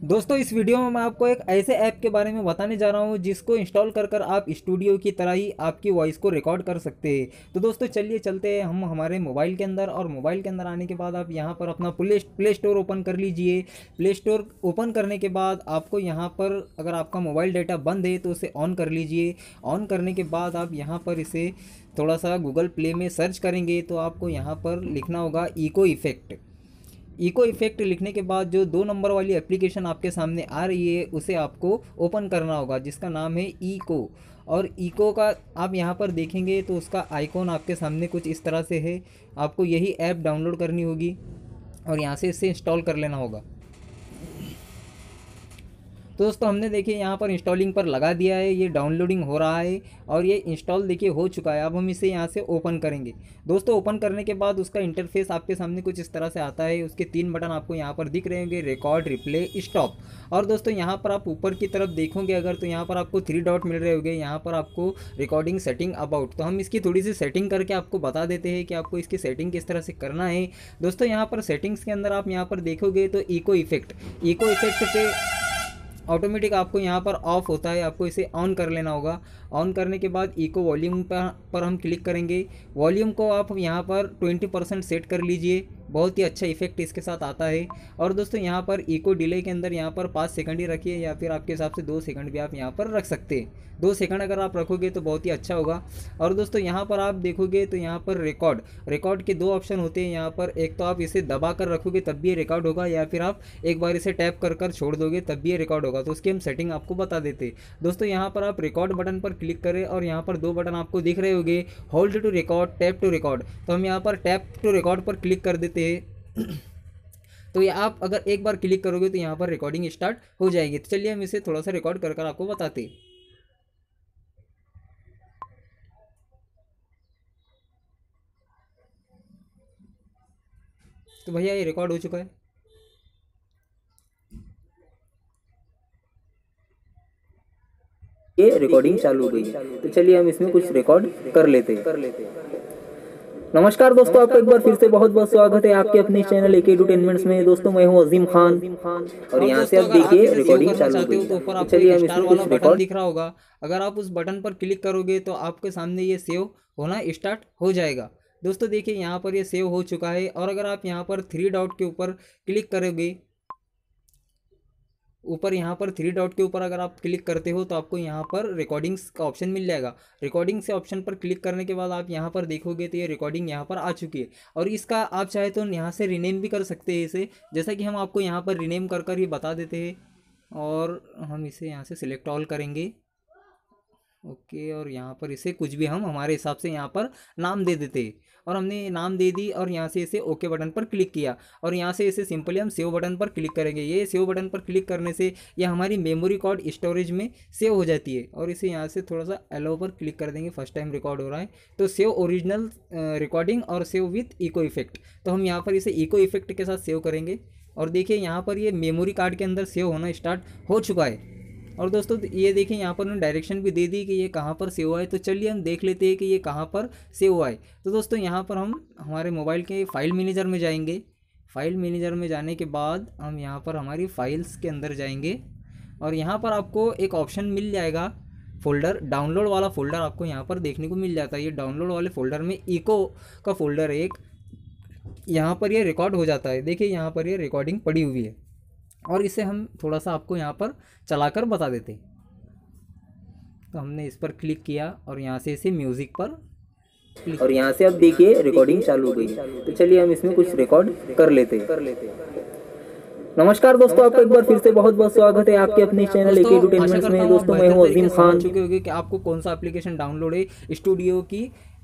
दोस्तों इस वीडियो में मैं आपको एक ऐसे ऐप के बारे में बताने जा रहा हूं जिसको इंस्टॉल कर कर आप स्टूडियो की तरह ही आपकी वॉइस को रिकॉर्ड कर सकते हैं। तो दोस्तों चलिए चलते हैं हम हमारे मोबाइल के अंदर, और मोबाइल के अंदर आने के बाद आप यहां पर अपना प्ले स्टोर ओपन कर लीजिए। प्ले स्टोर ओपन करने के बाद आपको यहां पर अगर आपका मोबाइल डाटा बंद है तो उसे ऑन कर लीजिए। ऑन करने के बाद आप यहां पर इसे थोड़ा सा गूगल प्ले में सर्च करेंगे तो आपको यहाँ पर लिखना होगा इको इफ़ेक्ट। इको इफ़ेक्ट लिखने के बाद जो 2 नंबर वाली एप्लीकेशन आपके सामने आ रही है उसे आपको ओपन करना होगा, जिसका नाम है इको। और इको का आप यहाँ पर देखेंगे तो उसका आइकॉन आपके सामने कुछ इस तरह से है। आपको यही ऐप डाउनलोड करनी होगी और यहाँ से इसे इंस्टॉल कर लेना होगा। तो दोस्तों हमने देखिए यहाँ पर इंस्टॉलिंग पर लगा दिया है, ये डाउनलोडिंग हो रहा है और ये इंस्टॉल देखिए हो चुका है। अब हम इसे यहाँ से ओपन करेंगे। दोस्तों ओपन करने के बाद उसका इंटरफेस आपके सामने कुछ इस तरह से आता है। उसके 3 बटन आपको यहाँ पर दिख रहे होंगे, रिकॉर्ड, रिप्ले, स्टॉप। और दोस्तों यहाँ पर आप ऊपर की तरफ देखोगे अगर तो यहाँ पर आपको 3 डॉट मिल रहे होंगे, यहाँ पर आपको रिकॉर्डिंग सेटिंग अबाउट। तो हम इसकी थोड़ी सी सेटिंग करके आपको बता देते हैं कि आपको इसकी सेटिंग किस तरह से करना है। दोस्तों यहाँ पर सेटिंग्स के अंदर आप यहाँ पर देखोगे तो इको इफ़ेक्ट पे ऑटोमेटिक आपको यहाँ पर ऑफ होता है, आपको इसे ऑन कर लेना होगा। ऑन करने के बाद इको वॉल्यूम पर हम क्लिक करेंगे। वॉल्यूम को आप यहाँ पर 20% सेट कर लीजिए, बहुत ही अच्छा इफेक्ट इसके साथ आता है। और दोस्तों यहाँ पर इको डिले के अंदर यहाँ पर 5 सेकंड ही रखिए, या फिर आपके हिसाब से 2 सेकंड भी आप यहाँ पर रख सकते हैं। 2 सेकंड अगर आप रखोगे तो बहुत ही अच्छा होगा। और दोस्तों यहाँ पर आप देखोगे तो यहाँ पर रिकॉर्ड के 2 ऑप्शन होते हैं यहाँ पर। एक तो आप इसे दबा कर रखोगे तब भी ये रिकॉर्ड होगा, या फिर आप एक बार इसे टैप कर कर छोड़ दोगे तब भी ये रिकॉर्ड होगा। तो उसकी हम सेटिंग आपको बता देते हैं। दोस्तों यहाँ पर आप रिकॉर्ड बटन पर क्लिक करें और यहाँ पर 2 बटन आपको दिख रहे होंगे, hold to record, tap to record. तो हम यहाँ पर टैप टू रिकॉर्ड पर क्लिक कर देते हैं। तो ये आप अगर एक बार क्लिक करोगे तो यहाँ पर रिकॉर्डिंग स्टार्ट हो जाएगी। तो चलिए हम इसे थोड़ा सा रिकॉर्ड कर कर आपको बताते हैं। तो भैया ये रिकॉर्ड हो चुका है। ये रिकॉर्डिंग चालू हो गई है। तो चलिए हम इसमें कुछ रिकॉर्ड कर लेते हैं। नमस्कार दोस्तों, आपका एक बार फिर से बहुत बहुत स्वागत है आपके अपने चैनल एके एंटरटेनमेंट्स में। दोस्तों मैं हूं अजीम खान और यहाँ से आप देखिए रिकॉर्डिंग चालू हो गई तो है। ऊपर तो आपको चलिए एक हम स्टार इसमें वाला कुछ बटन रिकॉर्ड दिख रहा होगा। अगर आप उस बटन पर क्लिक करोगे तो आपके सामने ये सेव होना स्टार्ट हो जाएगा। दोस्तों देखिए यहाँ पर ये सेव हो चुका है। और अगर आप यहाँ पर 3 डॉट के ऊपर क्लिक करोगे, ऊपर यहाँ पर 3 डॉट के ऊपर अगर आप क्लिक करते हो तो आपको यहाँ पर रिकॉर्डिंग्स का ऑप्शन मिल जाएगा। रिकॉर्डिंग से ऑप्शन पर क्लिक करने के बाद आप यहाँ पर देखोगे तो ये रिकॉर्डिंग यहाँ पर आ चुकी है। और इसका आप चाहे तो यहाँ से रीनेम भी कर सकते हैं इसे, जैसा कि हम आपको यहाँ पर रीनेम कर कर ही बता देते हैं। और हम इसे यहाँ से सिलेक्ट ऑल करेंगे, ओके। और यहाँ पर इसे कुछ भी हम हमारे हिसाब से यहाँ पर नाम दे देते हैं। और हमने नाम दे दी और यहाँ से इसे ओके बटन पर क्लिक किया और यहाँ से इसे सिंपली हम सेव बटन पर क्लिक करेंगे। ये सेव बटन पर क्लिक करने से ये हमारी मेमोरी कार्ड स्टोरेज में सेव हो जाती है। और इसे यहाँ से थोड़ा सा अलाउ पर क्लिक कर देंगे। फर्स्ट टाइम रिकॉर्ड हो रहा है तो सेव ओरिजिनल रिकॉर्डिंग और सेव विथ इको इफेक्ट। तो हम यहाँ पर इसे इको इफेक्ट के साथ सेव करेंगे। और देखिए यहाँ पर ये मेमोरी कार्ड के अंदर सेव होना स्टार्ट हो चुका है। और दोस्तों ये देखिए यहाँ पर उन्होंने डायरेक्शन भी दे दी कि ये कहाँ पर सेव हुआ है। तो चलिए हम देख लेते हैं कि ये कहाँ पर सेव हुआ है। तो दोस्तों यहाँ पर हम हमारे मोबाइल के फाइल मैनेजर में जाएंगे। फाइल मैनेजर में जाने के बाद हम यहाँ पर हमारी फाइल्स के अंदर जाएंगे और यहाँ पर आपको एक ऑप्शन मिल जाएगा फोल्डर, डाउनलोड वाला फोल्डर आपको यहाँ पर देखने को मिल जाता है। ये डाउनलोड वाले फोल्डर में इको का फोल्डर है एक, यहाँ पर ये रिकॉर्ड हो जाता है। देखिए यहाँ पर ये रिकॉर्डिंग पड़ी हुई है और इसे हम थोड़ा सा आपको यहाँ पर चलाकर बता देते हैं। तो हमने इस पर क्लिक किया और यहाँ से इसे म्यूज़िक पर और यहाँ से आप देखिए रिकॉर्डिंग चालू हो गई है। तो चलिए हम इसमें कुछ रिकॉर्ड कर लेते हैं। नमस्कार दोस्तों, आपका एक बार फिर से बहुत बहुत स्वागत है आपके अपने चैनल एके एंटरटेनमेंट्स में। दोस्तों मैं हूं अजीम खान। चुके होंगे कि आपको कौन सा एप्लीकेशन डाउनलोड है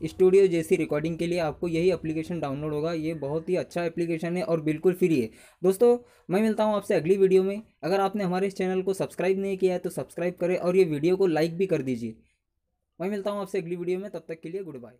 स्टूडियो जैसी रिकॉर्डिंग के लिए। आपको यही एप्लीकेशन डाउनलोड होगा। ये बहुत ही अच्छा एप्लीकेशन है और बिल्कुल फ्री है। दोस्तों मैं मिलता हूँ आपसे अगली वीडियो में। अगर आपने हमारे इस चैनल को सब्सक्राइब नहीं किया है तो सब्सक्राइब करें और ये वीडियो को लाइक भी कर दीजिए। मैं मिलता हूँ आपसे अगली वीडियो में, तब तक के लिए गुड बाय।